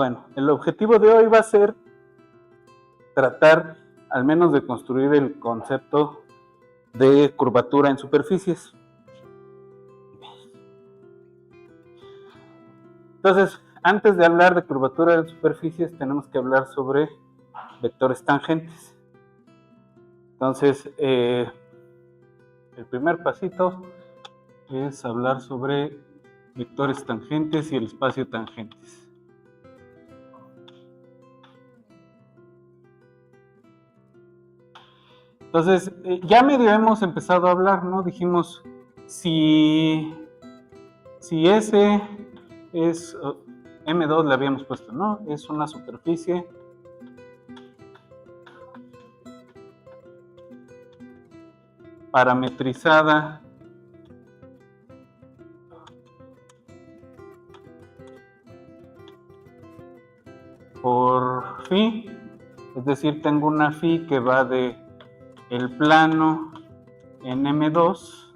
Bueno, el objetivo de hoy va a ser tratar al menos de construir el concepto de curvatura en superficies. Entonces, antes de hablar de curvatura en superficies, tenemos que hablar sobre vectores tangentes. Entonces, el primer pasito es hablar sobre vectores tangentes y el espacio tangentes. Entonces, ya medio hemos empezado a hablar, ¿no? Dijimos, si S es, M2 le habíamos puesto, ¿no? Es una superficie parametrizada por phi, es decir, tengo una phi que va de el plano en M2,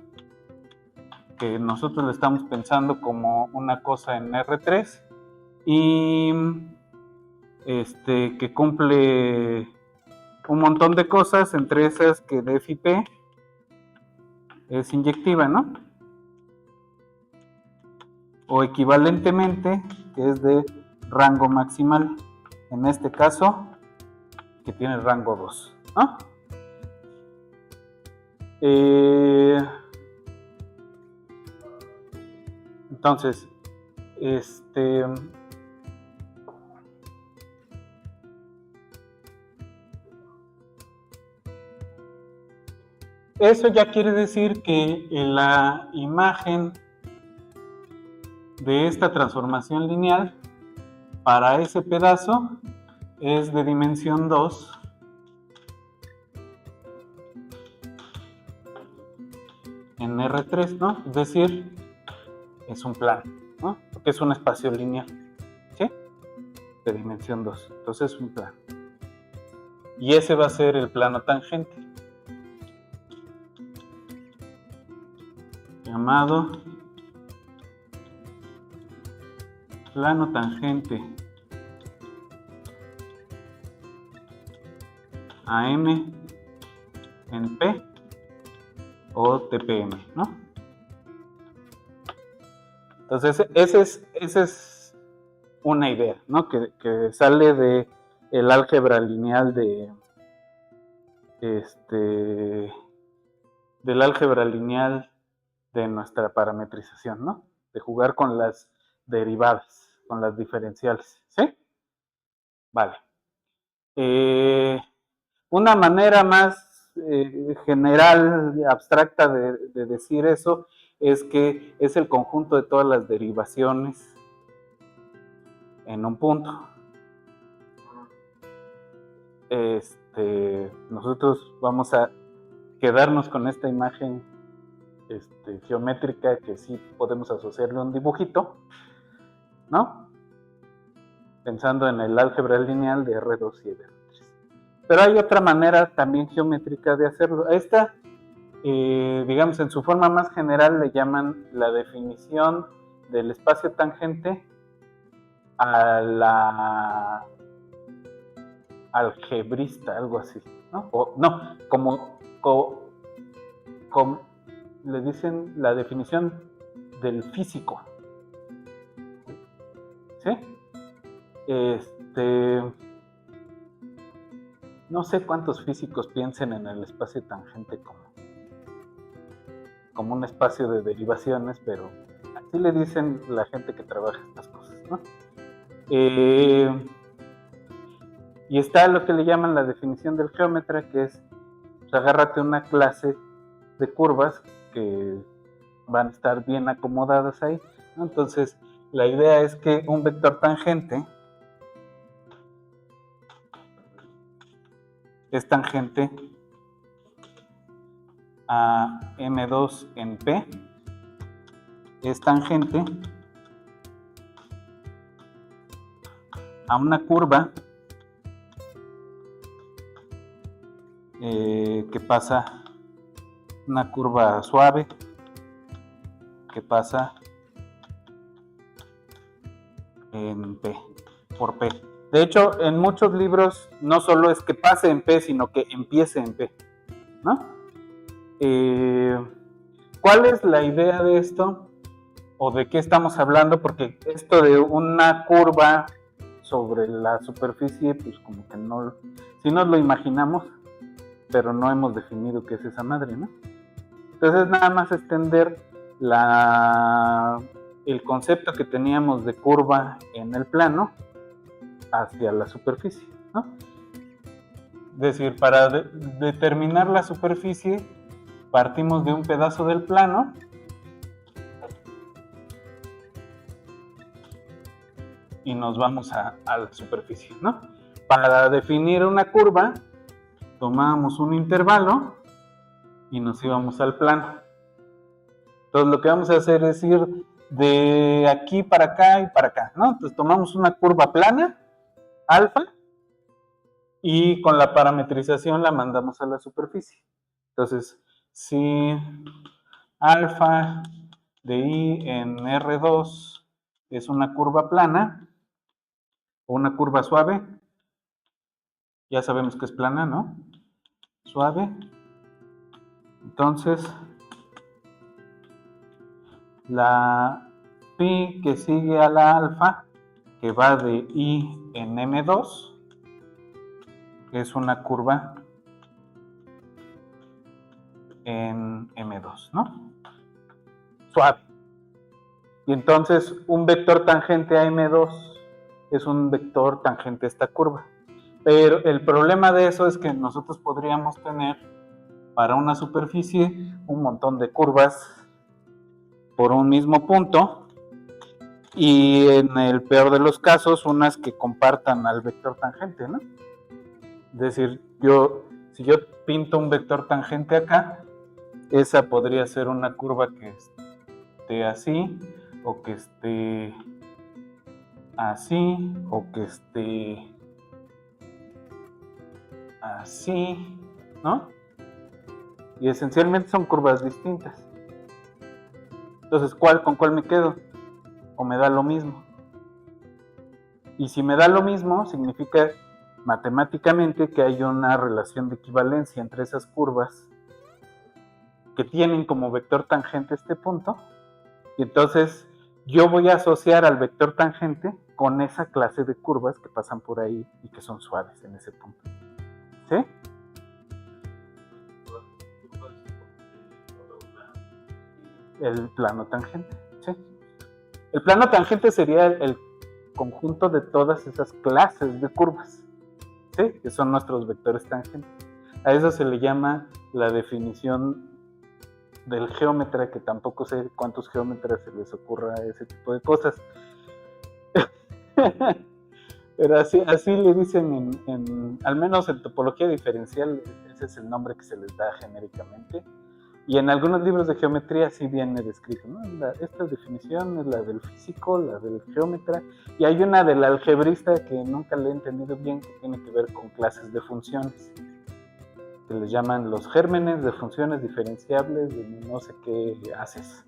que nosotros le estamos pensando como una cosa en R3, y que cumple un montón de cosas, entre esas que de phi p es inyectiva, ¿no? O equivalentemente, que es de rango maximal, en este caso, que tiene rango 2, ¿no? Entonces, eso ya quiere decir que la imagen de esta transformación lineal para ese pedazo es de dimensión 2 en R3, ¿no? Es decir, es un plano, ¿no? Porque es un espacio lineal, ¿sí? De dimensión 2. Entonces es un plano. Y ese va a ser el plano tangente, llamado plano tangente a M en P o TPM, ¿no? Entonces, esa es una idea, ¿no? Que sale de el álgebra lineal del álgebra lineal de nuestra parametrización, ¿no? De jugar con las derivadas, con las diferenciales, ¿sí? Vale. Una manera más general y abstracta de decir eso es que es el conjunto de todas las derivaciones en un punto. Nosotros vamos a quedarnos con esta imagen geométrica que sí podemos asociarle a un dibujito, ¿no? Pensando en el álgebra lineal de R2 y R3. Pero hay otra manera también geométrica de hacerlo. Esta, digamos, en su forma más general le llaman la definición del espacio tangente a la algebrista, algo así, ¿no? O, no, como le dicen la definición del físico, ¿sí? No sé cuántos físicos piensen en el espacio tangente como un espacio de derivaciones, pero así le dicen la gente que trabaja estas cosas, ¿no? Y está lo que le llaman la definición del geómetra, que es, pues, agárrate una clase de curvas que van a estar bien acomodadas ahí, ¿no? Entonces, la idea es que un vector tangente es tangente a M2 en P, es tangente a una curva que pasa, una curva suave que pasa en P, por P. De hecho, en muchos libros no solo es que pase en P, sino que empiece en P, ¿no? ¿Cuál es la idea de esto? ¿O de qué estamos hablando? Porque esto de una curva sobre la superficie, pues como que no, si nos lo imaginamos, pero no hemos definido qué es esa madre, ¿no? Entonces nada más extender el concepto que teníamos de curva en el plano hacia la superficie, ¿no? Es decir, para determinar la superficie, partimos de un pedazo del plano y nos vamos a la superficie, ¿no? Para definir una curva, tomábamos un intervalo y nos íbamos al plano. Entonces lo que vamos a hacer es ir de aquí para acá y para acá, ¿no? Entonces tomamos una curva plana, alfa, y con la parametrización la mandamos a la superficie. Entonces, si alfa de I en R2 es una curva plana o una curva suave, ya sabemos que es plana, ¿no? Suave. Entonces, la pi que sigue a la alfa, que va de I en M2, es una curva en M2, ¿no? Suave. Y entonces un vector tangente a M2 es un vector tangente a esta curva. Pero el problema de eso es que nosotros podríamos tener para una superficie un montón de curvas por un mismo punto y en el peor de los casos unas que compartan al vector tangente, ¿no? Es decir, si yo pinto un vector tangente acá, esa podría ser una curva que esté así, o que esté así, o que esté así, ¿no? Y esencialmente son curvas distintas. Entonces, ¿con cuál me quedo? ¿O me da lo mismo? Y si me da lo mismo, significa matemáticamente que hay una relación de equivalencia entre esas curvas que tienen como vector tangente este punto, y entonces yo voy a asociar al vector tangente con esa clase de curvas que pasan por ahí y que son suaves en ese punto. ¿Sí? El plano tangente, ¿sí? El plano tangente sería el conjunto de todas esas clases de curvas, ¿sí? Que son nuestros vectores tangentes. A eso se le llama la definición del geómetra, que tampoco sé cuántos geómetras se les ocurra ese tipo de cosas. Pero así le dicen al menos en topología diferencial, ese es el nombre que se les da genéricamente. Y en algunos libros de geometría sí viene descrito, ¿no? Esta definición es la del físico, la del geómetra, y hay una del algebrista que nunca le he entendido bien, que tiene que ver con clases de funciones, que les llaman los gérmenes de funciones diferenciables de no sé qué haces.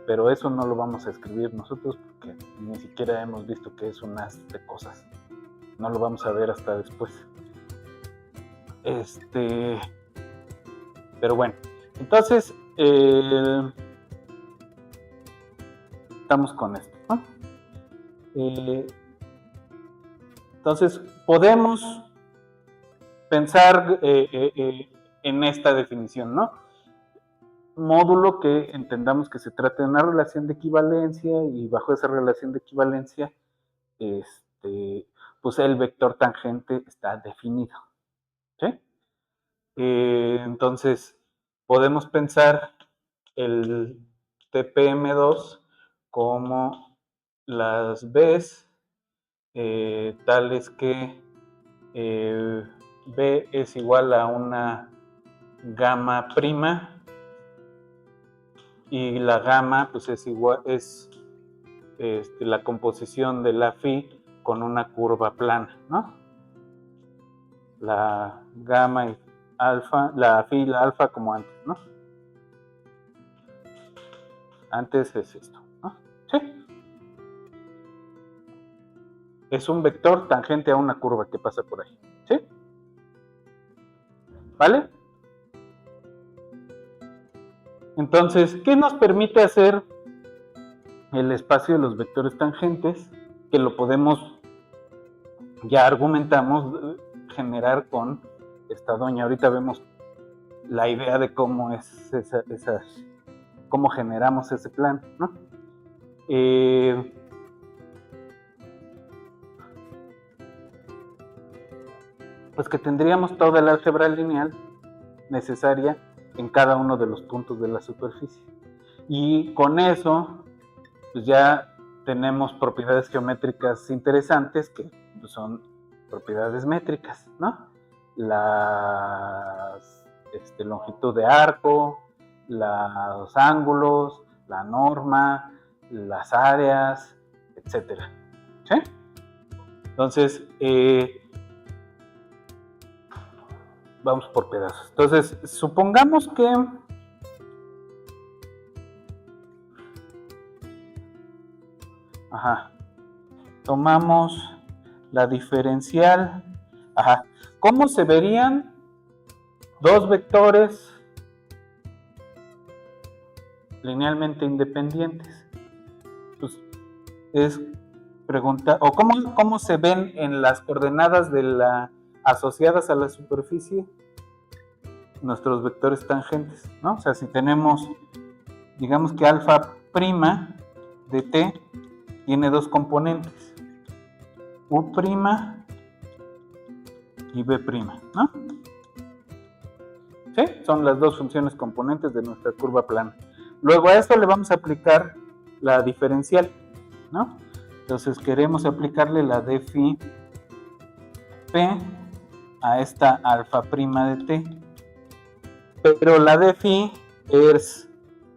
Pero eso no lo vamos a escribir nosotros porque ni siquiera hemos visto qué es un haz de cosas. No lo vamos a ver hasta después. Pero bueno, entonces estamos con esto, ¿no? Entonces podemos pensar en esta definición, ¿no? Módulo que entendamos que se trata de una relación de equivalencia y bajo esa relación de equivalencia, pues el vector tangente está definido, ¿sí? Entonces podemos pensar el TPM2 como las B's tales que B es igual a una gamma prima y la gamma pues es la composición de la phi con una curva plana, ¿no? La gamma y alfa, la phi y la alfa como antes, ¿no? Antes es esto, ¿no? Sí. es un vector tangente a una curva que pasa por ahí, ¿sí? ¿Vale? Entonces, ¿qué nos permite hacer el espacio de los vectores tangentes? Que lo podemos, ya argumentamos, generar con esta doña. Ahorita vemos la idea de cómo es cómo generamos ese plan, ¿no? Pues que tendríamos toda el álgebra lineal necesaria en cada uno de los puntos de la superficie. Y con eso, pues ya tenemos propiedades geométricas interesantes que son propiedades métricas, ¿no? La longitud de arco, los ángulos, la norma, las áreas, etcétera. ¿Sí? Entonces, vamos por pedazos. Entonces, supongamos que tomamos la diferencial. ¿Cómo se verían dos vectores linealmente independientes? Pues es preguntar, o cómo se ven en las coordenadas de asociadas a la superficie nuestros vectores tangentes, ¿no? O sea, si tenemos, digamos que alfa prima de t tiene dos componentes, u prima y b prima, ¿no? ¿Sí? Son las dos funciones componentes de nuestra curva plana. Luego a esto le vamos a aplicar la diferencial, ¿no? Entonces queremos aplicarle la d phi p a esta alfa prima de t. Pero la d phi es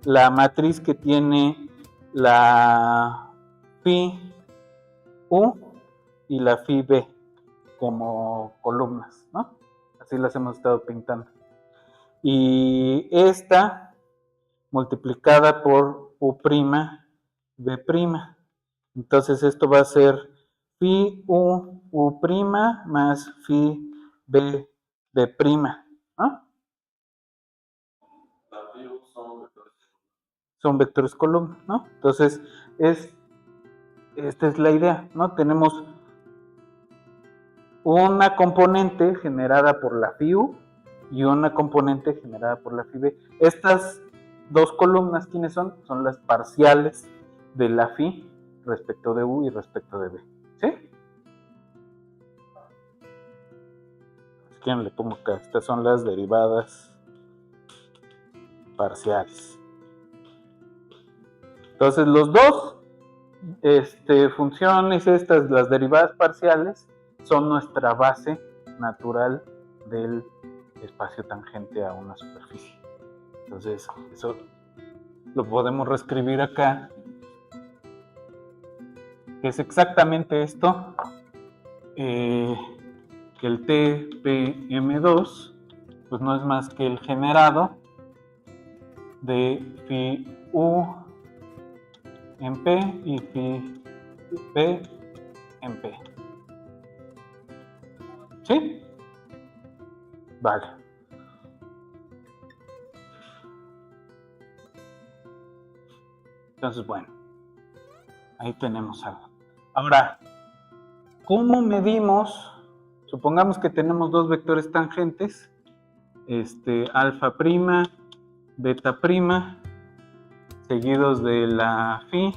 la matriz que tiene la phi u y la phi b como columnas, ¿no? Así las hemos estado pintando. Y esta multiplicada por u prima b prima. Entonces esto va a ser phi u prima más phi b prima, ¿no? Son vectores columna, ¿no? Entonces, esta es la idea, ¿no? Tenemos una componente generada por la phi u y una componente generada por la phi b. Estas dos columnas, ¿quiénes son? Son las parciales de la phi respecto de u y respecto de b, ¿sí? Si quieren le pongo acá, estas son las derivadas parciales. Entonces los dos funciones estas, las derivadas parciales, son nuestra base natural del espacio tangente a una superficie. Entonces eso lo podemos reescribir acá, que es exactamente esto, que el TPM2 pues no es más que el generado de phi u en P y phi B en P. ¿Sí? Vale. Entonces, bueno, ahí tenemos algo. Ahora, ¿cómo medimos? Supongamos que tenemos dos vectores tangentes, alfa prima, beta prima, seguidos de la phi.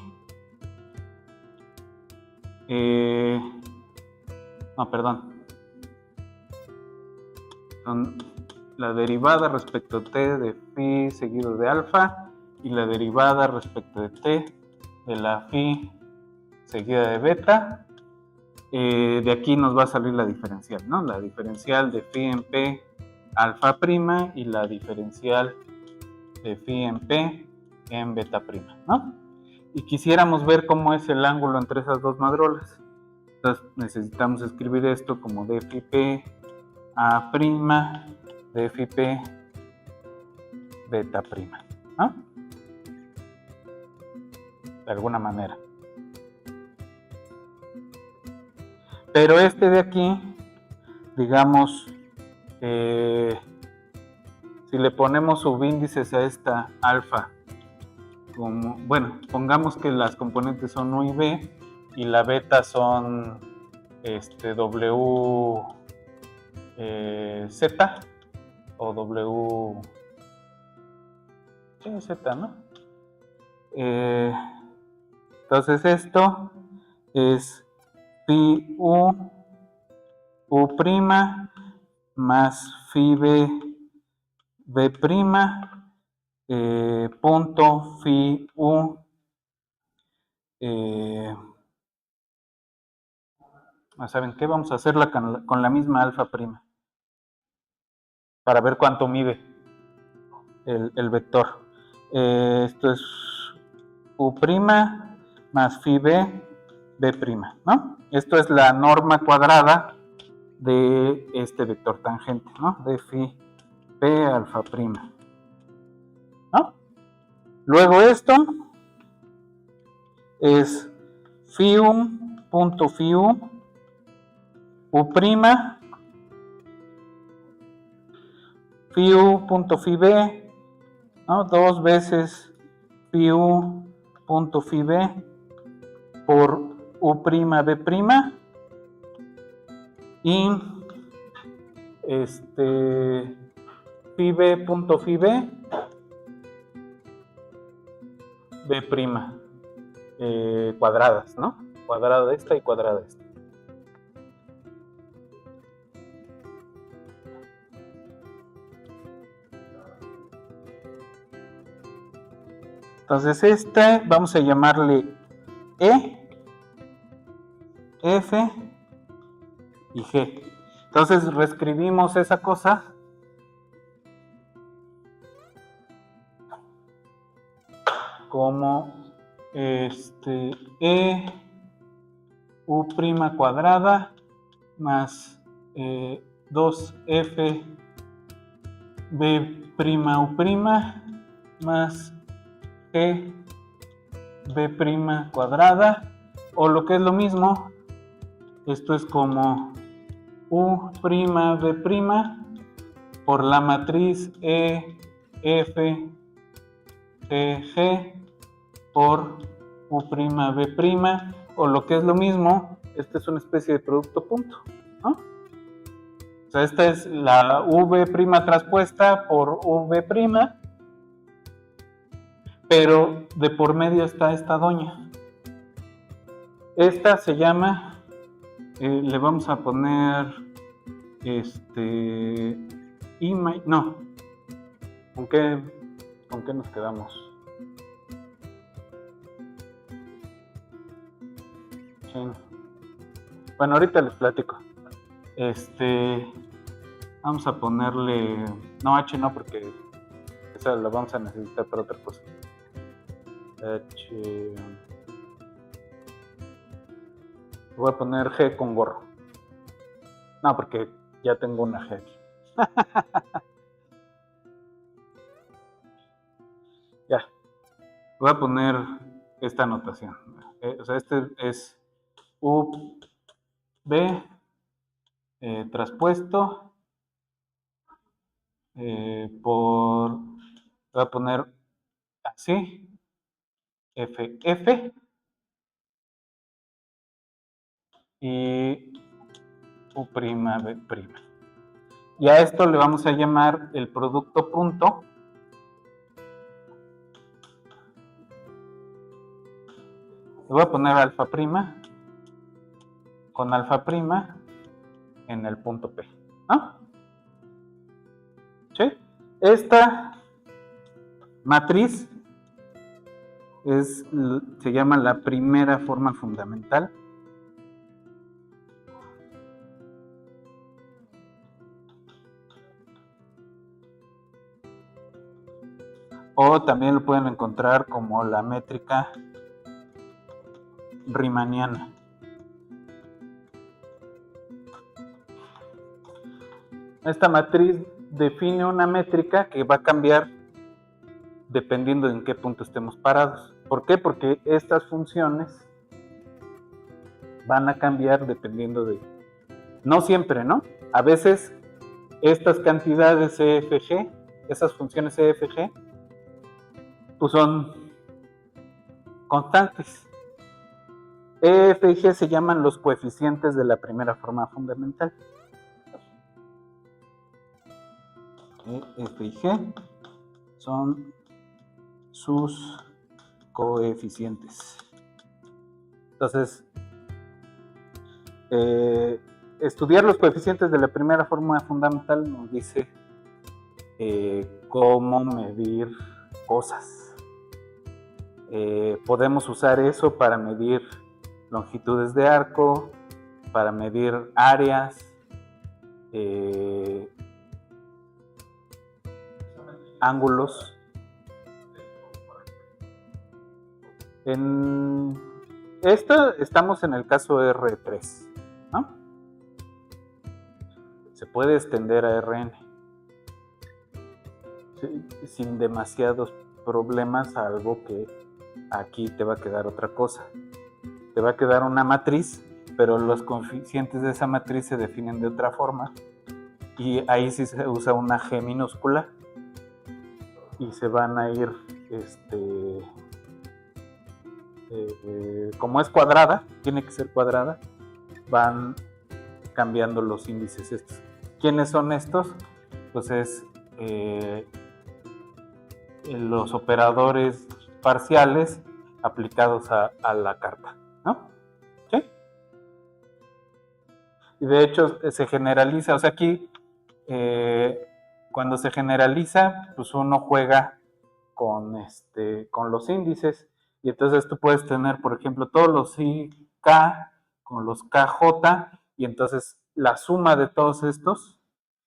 Son la derivada respecto a t de phi seguido de alfa y la derivada respecto de t de la phi seguida de beta. De aquí nos va a salir la diferencial, ¿no? La diferencial de phi en p alfa prima y la diferencial de phi en p en beta prima, ¿no? Y quisiéramos ver cómo es el ángulo entre esas dos madrolas. Entonces necesitamos escribir esto como d phi p a prima de phi p beta prima, ¿no? De alguna manera. Pero este de aquí, digamos, si le ponemos subíndices a esta alfa, como, bueno, pongamos que las componentes son U y B y la beta son W Z o W Z, ¿no? Entonces esto es phi U prima más phi B prima punto phi U ¿saben qué? Vamos a hacerla con la misma alfa prima para ver cuánto mide el vector. Esto es U prima más phi B prima, ¿no? Esto es la norma cuadrada de este vector tangente, ¿no? De phi B alfa prima, ¿no? Luego esto es phi U punto phi U prima phi U punto phi B, ¿no? 2 veces phi U punto phi B por U prima B prima y phi B punto phi B B prima cuadradas, ¿no? Cuadrada de esta y cuadrada de esta. Entonces este vamos a llamarle E, F y G. Entonces reescribimos esa cosa como E U prima cuadrada más 2F B prima U prima más G B prima cuadrada, o lo que es lo mismo, esto es como U prima B prima por la matriz E F G por U prima B prima, o lo que es lo mismo, esta es una especie de producto punto, ¿no? O sea, esta es la V prima traspuesta por V prima, pero de por medio está esta doña. Esta se llama, le vamos a poner, no, ¿con qué nos quedamos? Bueno, ahorita les platico. Vamos a ponerle, no H no, porque esa la vamos a necesitar para otra cosa. H, voy a poner G con gorro. No, porque ya tengo una G aquí. Ya. Voy a poner esta anotación. O sea, este es U B traspuesto por, voy a poner así, F y U prima B prima. Y a esto le vamos a llamar el producto punto le voy a poner alfa prima con alfa prima en el punto P, ¿no? ¿Sí? Esta matriz se llama la primera forma fundamental. O también lo pueden encontrar como la métrica riemanniana. Esta matriz define una métrica que va a cambiar dependiendo de en qué punto estemos parados. ¿Por qué? Porque estas funciones van a cambiar dependiendo de... No siempre, ¿no? A veces estas cantidades EFG, esas funciones EFG, pues son constantes. EFG se llaman los coeficientes de la primera forma fundamental. EFG son sus coeficientes. Entonces, estudiar los coeficientes de la primera forma fundamental nos dice cómo medir cosas. Podemos usar eso para medir longitudes de arco, para medir áreas, ángulos. En esto estamos en el caso R3, ¿no? Se puede extender a Rn sin demasiados problemas, salvo que aquí te va a quedar otra cosa. Te va a quedar una matriz, pero los coeficientes de esa matriz se definen de otra forma, y ahí sí se usa una G minúscula y se van a ir como es cuadrada, tiene que ser cuadrada, van cambiando los índices estos. ¿Quiénes son estos? Pues es los operadores parciales aplicados a la carta, ¿no? ¿Sí? Y de hecho se generaliza, o sea, aquí cuando se generaliza, pues uno juega con los índices, y entonces tú puedes tener, por ejemplo, todos los IK con los KJ, y entonces la suma de todos estos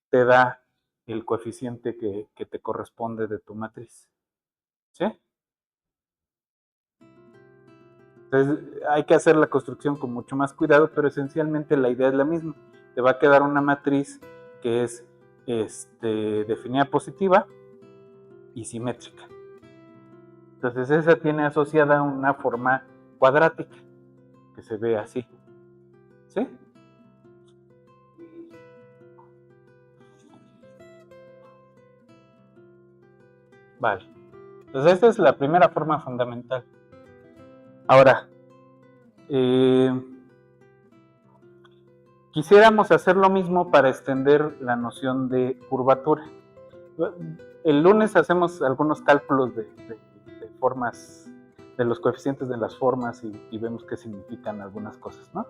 te da el coeficiente que te corresponde de tu matriz. ¿Sí? Entonces hay que hacer la construcción con mucho más cuidado, pero esencialmente la idea es la misma. Te va a quedar una matriz que es definida positiva y simétrica. Entonces esa tiene asociada una forma cuadrática que se ve así. ¿Sí? Vale. Entonces esta es la primera forma fundamental. Ahora, quisiéramos hacer lo mismo para extender la noción de curvatura. El lunes hacemos algunos cálculos de formas, de los coeficientes de las formas, y vemos qué significan algunas cosas, ¿no?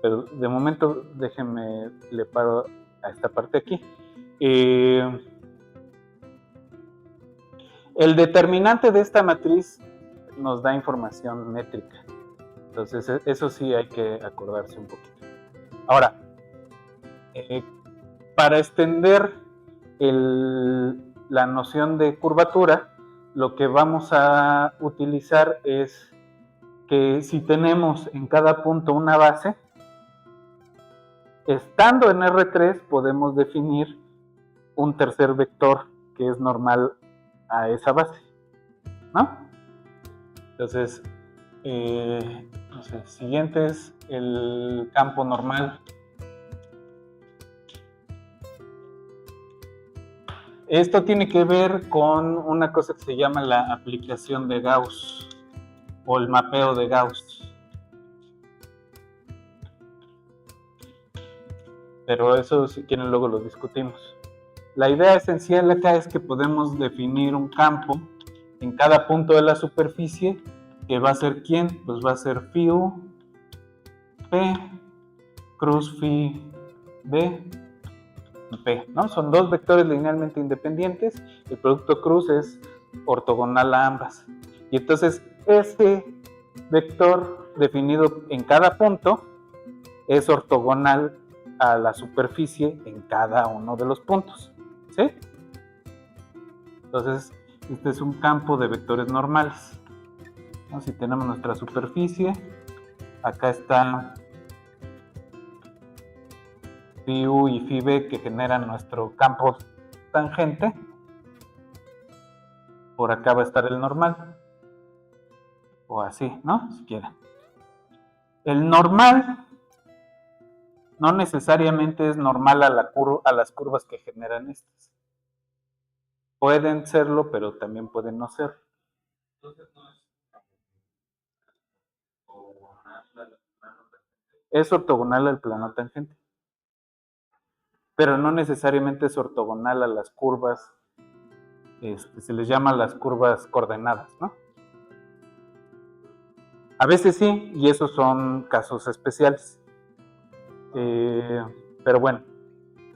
Pero de momento déjenme, le paro a esta parte aquí. El determinante de esta matriz nos da información métrica. Entonces eso sí hay que acordarse un poquito. Ahora, para extender la noción de curvatura, lo que vamos a utilizar es que si tenemos en cada punto una base, estando en R3 podemos definir un tercer vector que es normal a esa base, ¿no? Entonces, el siguiente es el campo normal. Esto tiene que ver con una cosa que se llama la aplicación de Gauss o el mapeo de Gauss. Pero eso, si quieren, luego lo discutimos. La idea esencial acá es que podemos definir un campo en cada punto de la superficie, que va a ser ¿quién? Pues va a ser phi u, p, cruz phi b, p, ¿no? Son dos vectores linealmente independientes, el producto cruz es ortogonal a ambas. Y entonces este vector definido en cada punto es ortogonal a la superficie en cada uno de los puntos, ¿sí? Entonces, este es un campo de vectores normales, ¿no? Si tenemos nuestra superficie, acá está phi u y phi b que generan nuestro campo tangente, por acá va a estar el normal, o así, ¿no? Si quieren. El normal no necesariamente es normal a las curvas que generan estas. Pueden serlo, pero también pueden no ser. Es ortogonal al plano tangente, pero no necesariamente es ortogonal a las curvas, se les llama las curvas coordenadas, ¿no? A veces sí, y esos son casos especiales. Pero bueno,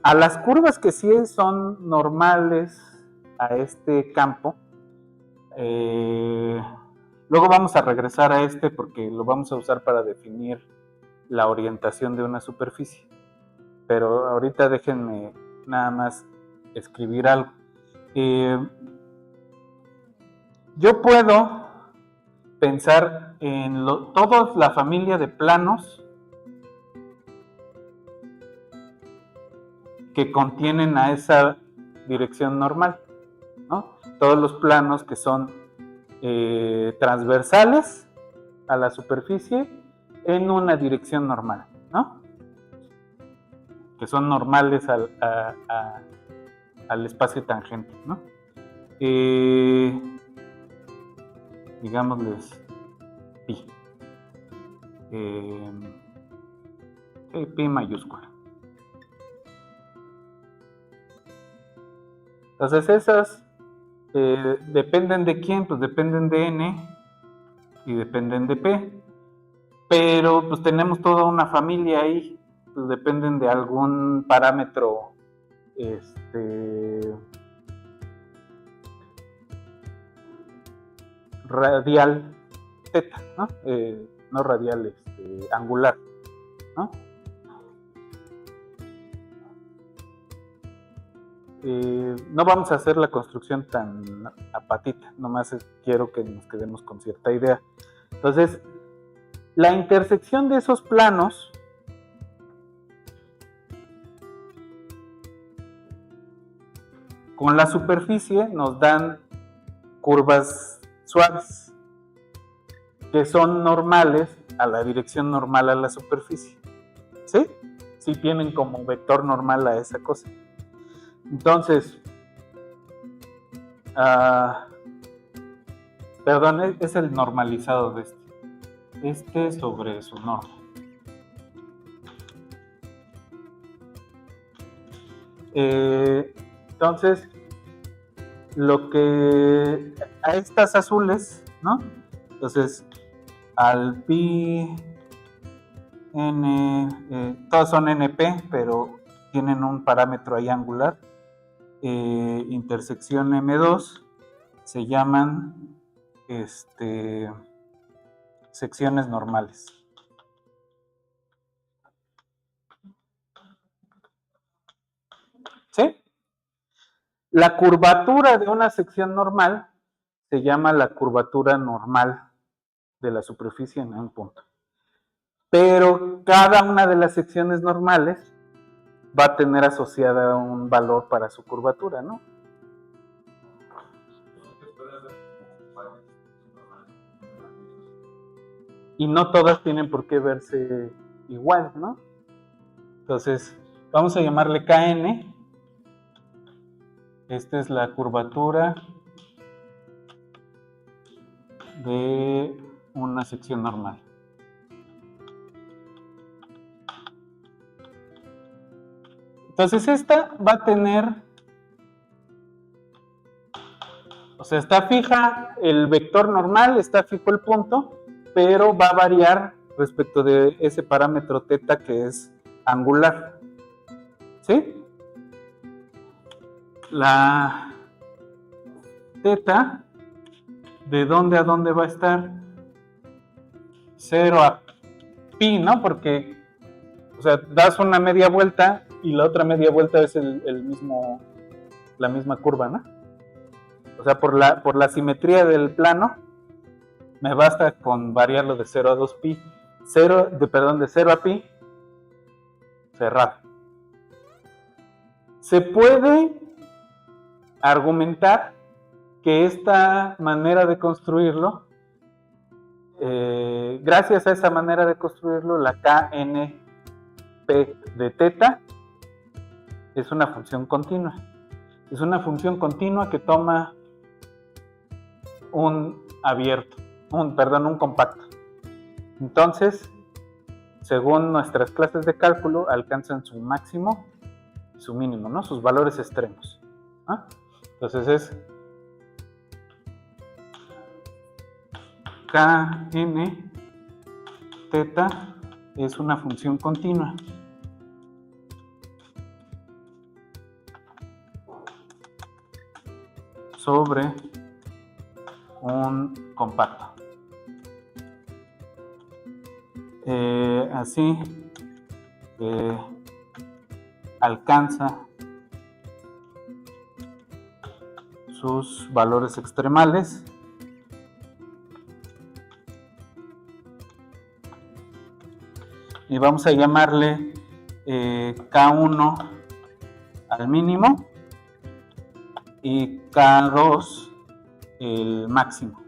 a las curvas que sí son normales a este campo, luego vamos a regresar a este porque lo vamos a usar para definir la orientación de una superficie. Pero ahorita déjenme nada más escribir algo. Yo puedo pensar en toda la familia de planos que contienen a esa dirección normal, ¿no? Todos los planos que son transversales a la superficie en una dirección normal, ¿no? Que son normales al espacio tangente, ¿no? Digámosles pi. Pi mayúscula. Entonces esas dependen de quién, pues dependen de n y dependen de p, pero pues tenemos toda una familia ahí, pues dependen de algún parámetro radial teta, ¿no? No radial, angular, ¿no? No vamos a hacer la construcción tan a patita, nomás quiero que nos quedemos con cierta idea. Entonces, la intersección de esos planos con la superficie nos dan curvas suaves, que son normales a la dirección normal a la superficie. ¿Sí? Sí tienen como vector normal a esa cosa. Entonces, perdón, es el normalizado de este sobre su norma. Entonces, lo que a estas azules, ¿no? Entonces, al pi n, todas son np, pero tienen un parámetro ahí angular, intersección m2, se llaman secciones normales. ¿Sí? La curvatura de una sección normal se llama la curvatura normal de la superficie en un punto. Pero cada una de las secciones normales va a tener asociada un valor para su curvatura, ¿no? Y no todas tienen por qué verse igual, ¿no? Entonces, vamos a llamarle Kn. Esta es la curvatura de una sección normal. Entonces esta va a tener, o sea, está fija el vector normal, está fijo el punto, pero va a variar respecto de ese parámetro teta que es angular. ¿Sí? La teta, ¿de dónde a dónde va a estar? 0 a pi, ¿no? Porque, o sea, das una media vuelta y la otra media vuelta es la misma curva, ¿no? O sea, por la simetría del plano, me basta con variarlo de 0 a 2 pi. De 0 a pi, cerrado. Se puede argumentar que esta manera de construirlo, gracias a esa manera de construirlo, la Kn P de teta es una función continua. Es una función continua que toma un compacto. Entonces, según nuestras clases de cálculo, alcanzan su máximo y su mínimo, ¿no? Sus valores extremos. ¿Ah? Entonces es Kn teta es una función continua. Sobre un compacto. Así alcanza sus valores extremales y vamos a llamarle K1 al mínimo y K2 el máximo.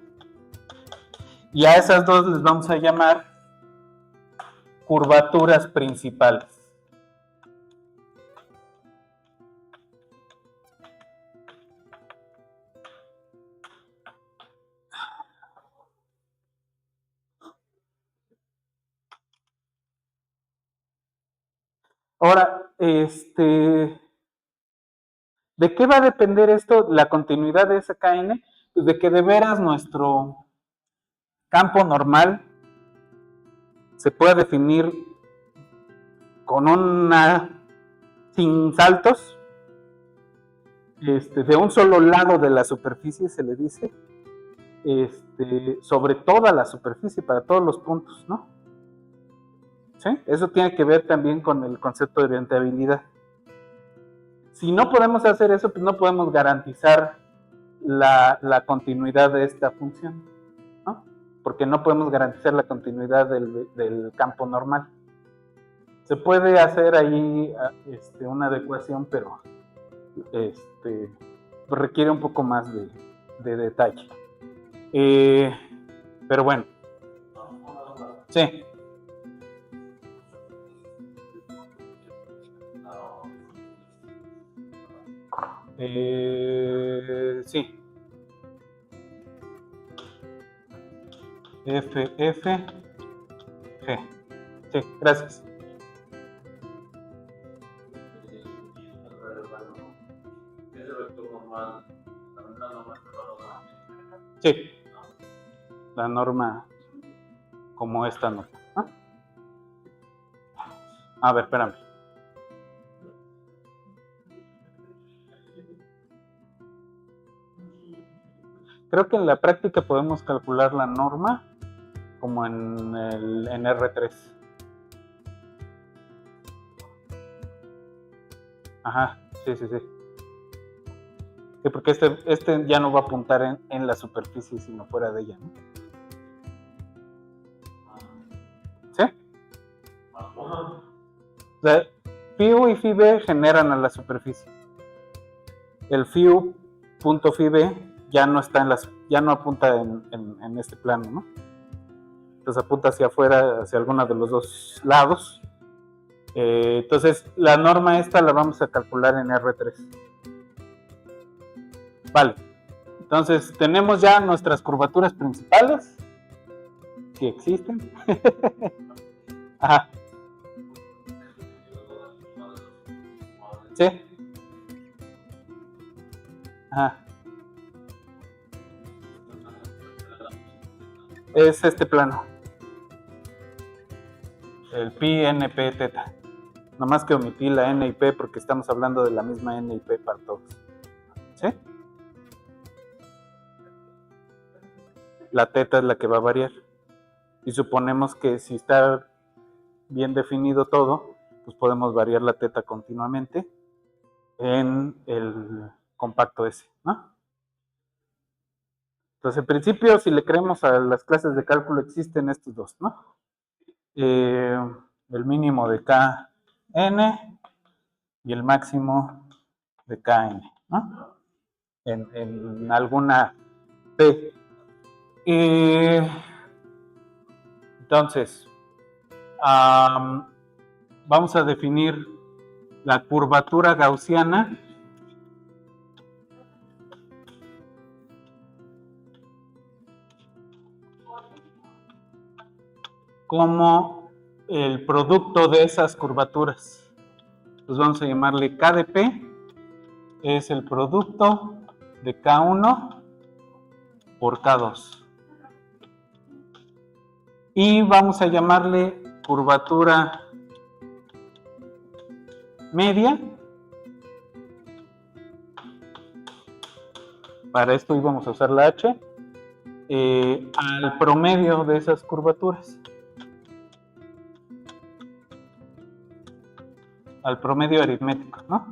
Y a esas dos les vamos a llamar curvaturas principales. Ahora, ¿de qué va a depender esto, la continuidad de esa Kn? Pues de que de veras nuestro campo normal se pueda definir con sin saltos, de un solo lado de la superficie se le dice, sobre toda la superficie, para todos los puntos, ¿no? ¿Sí? Eso tiene que ver también con el concepto de orientabilidad. Si no podemos hacer eso, pues no podemos garantizar la continuidad de esta función, ¿no? Porque no podemos garantizar la continuidad del campo normal. Se puede hacer ahí una adecuación, pero requiere un poco más de detalle. Pero bueno. Sí. Sí. F, G. Sí, gracias. Sí, la norma como esta norma. ¿Ah? A ver, espérame. Creo que en la práctica podemos calcular la norma como en R3. Ajá, sí. Sí, porque este ya no va a apuntar en la superficie, sino fuera de ella, ¿no? ¿Sí? O sea, φ y φb generan a la superficie. El φ .φb ya no está ya no apunta en este plano, ¿no? Entonces apunta hacia afuera, hacia alguno de los dos lados. Entonces la norma esta la vamos a calcular en R3. Vale. Entonces tenemos ya nuestras curvaturas principales, si existen. Ajá. Sí. Ajá. Es este plano. El pi, n, p, teta. Nomás que omití la n y p porque estamos hablando de la misma n y p para todos. ¿Sí? La teta es la que va a variar. Y suponemos que si está bien definido todo, pues podemos variar la teta continuamente en el compacto ese, ¿no? Entonces, en principio, si le creemos a las clases de cálculo, existen estos dos, ¿no? El mínimo de Kn y el máximo de Kn, ¿no? En alguna P. Entonces, vamos a definir la curvatura gaussiana como el producto de esas curvaturas. Pues vamos a llamarle K de P, es el producto de K1 por K2. Y vamos a llamarle curvatura media. Para esto íbamos a usar la H al promedio de esas curvaturas. Al promedio aritmético, ¿no?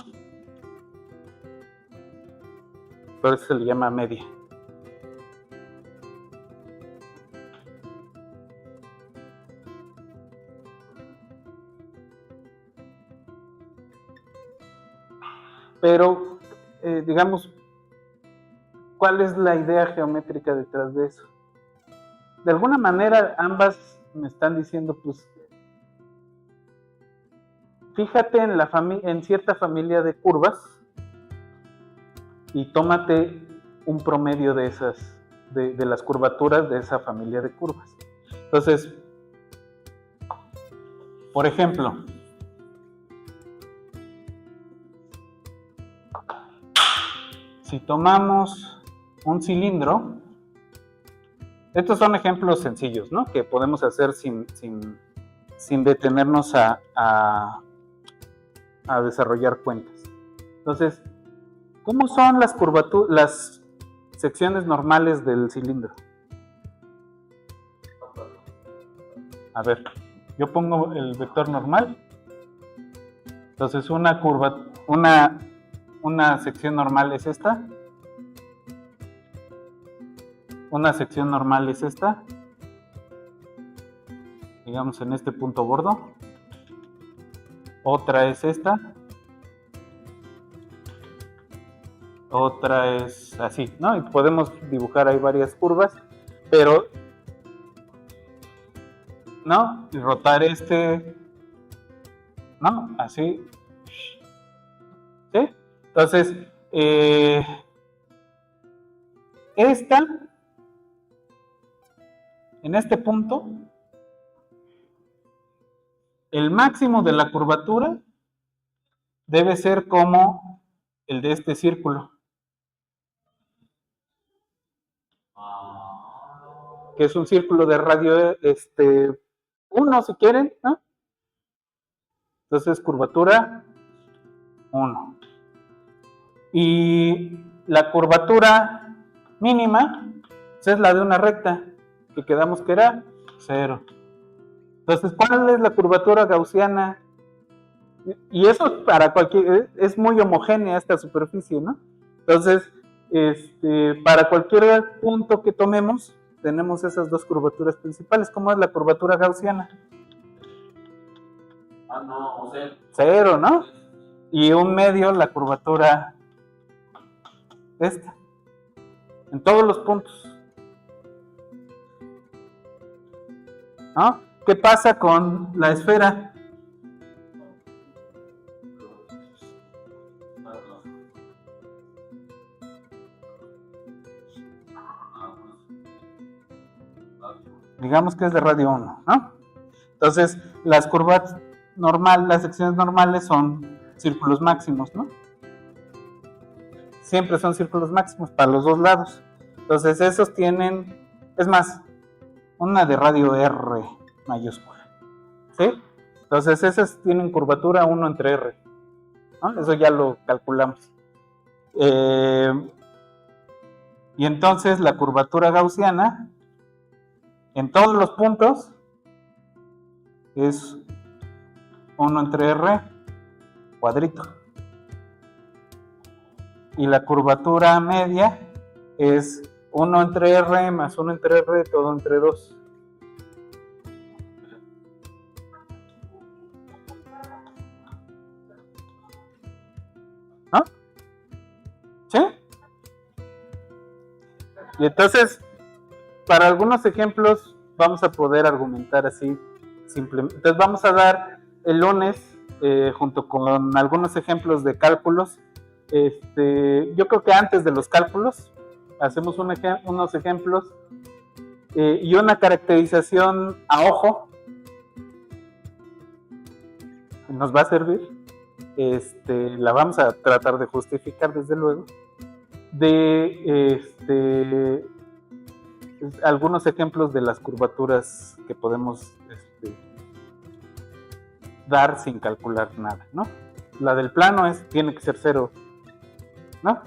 Por eso se le llama media. Pero, digamos, ¿cuál es la idea geométrica detrás de eso? De alguna manera, ambas me están diciendo, pues, fíjate en cierta familia de curvas y tómate un promedio de esas, de las curvaturas de esa familia de curvas. Entonces, por ejemplo, si tomamos un cilindro, estos son ejemplos sencillos, ¿no? Que podemos hacer sin detenernos a desarrollar cuentas. Entonces, ¿cómo son las secciones normales del cilindro? A ver, yo pongo el vector normal. Entonces, una sección normal es esta. Una sección normal es esta. Digamos en este punto gordo. Otra es esta. Otra es así, ¿no? Y podemos dibujar ahí varias curvas, pero, ¿no? Y rotar ¿no? Así. ¿Sí? Entonces, esta, en este punto, el máximo de la curvatura debe ser como el de este círculo, que es un círculo de radio 1, si quieren, ¿no? Entonces, curvatura 1. Y la curvatura mínima es la de una recta, que quedamos que era 0. Entonces, ¿cuál es la curvatura gaussiana? Y eso para es muy homogénea esta superficie, ¿no? Entonces, para cualquier punto que tomemos, tenemos esas dos curvaturas principales. ¿Cómo es la curvatura gaussiana? No, 0. 0, ¿no? Y un medio, la curvatura esta. En todos los puntos. ¿No? ¿Qué pasa con la esfera? Digamos que es de radio 1, ¿no? Entonces, las curvas normales, las secciones normales son círculos máximos, ¿no? Siempre son círculos máximos para los dos lados. Entonces, esos tienen, es más, una de radio R mayúscula, ¿sí? Entonces, esas tienen curvatura 1 entre R, ¿no? Eso ya lo calculamos. Y entonces, la curvatura gaussiana en todos los puntos es 1 entre R cuadrito. Y la curvatura media es 1 entre R más 1 entre R, todo entre 2. ¿No? ¿Sí? Y entonces, para algunos ejemplos, vamos a poder argumentar así simplemente. Entonces, vamos a dar el lunes, junto con algunos ejemplos de cálculos, yo creo que antes de los cálculos, hacemos unos ejemplos y una caracterización a ojo, que nos va a servir. La vamos a tratar de justificar, desde luego, de algunos ejemplos de las curvaturas que podemos dar sin calcular nada, ¿no? La del plano tiene que ser cero, ¿no?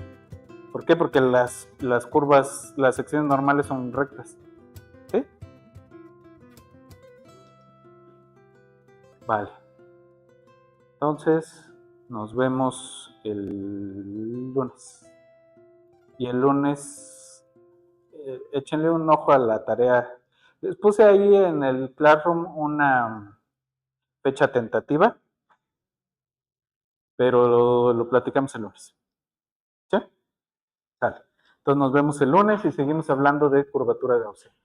¿Por qué? Porque las curvas, las secciones normales son rectas, ¿sí? Vale. Entonces, nos vemos el lunes. Y el lunes, échenle un ojo a la tarea. Les puse ahí en el Classroom una fecha tentativa, pero lo platicamos el lunes. ¿Sí? Sale. Entonces nos vemos el lunes y seguimos hablando de curvatura gaussiana.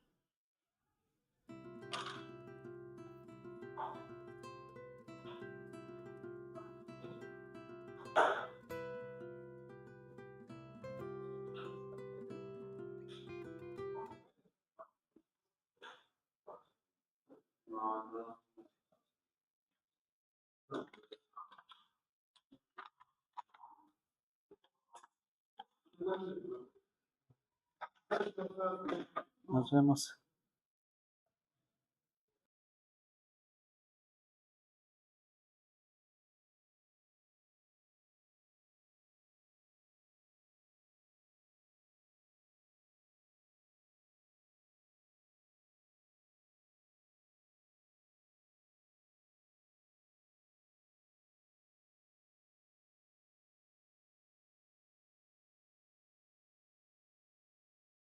Nos vemos.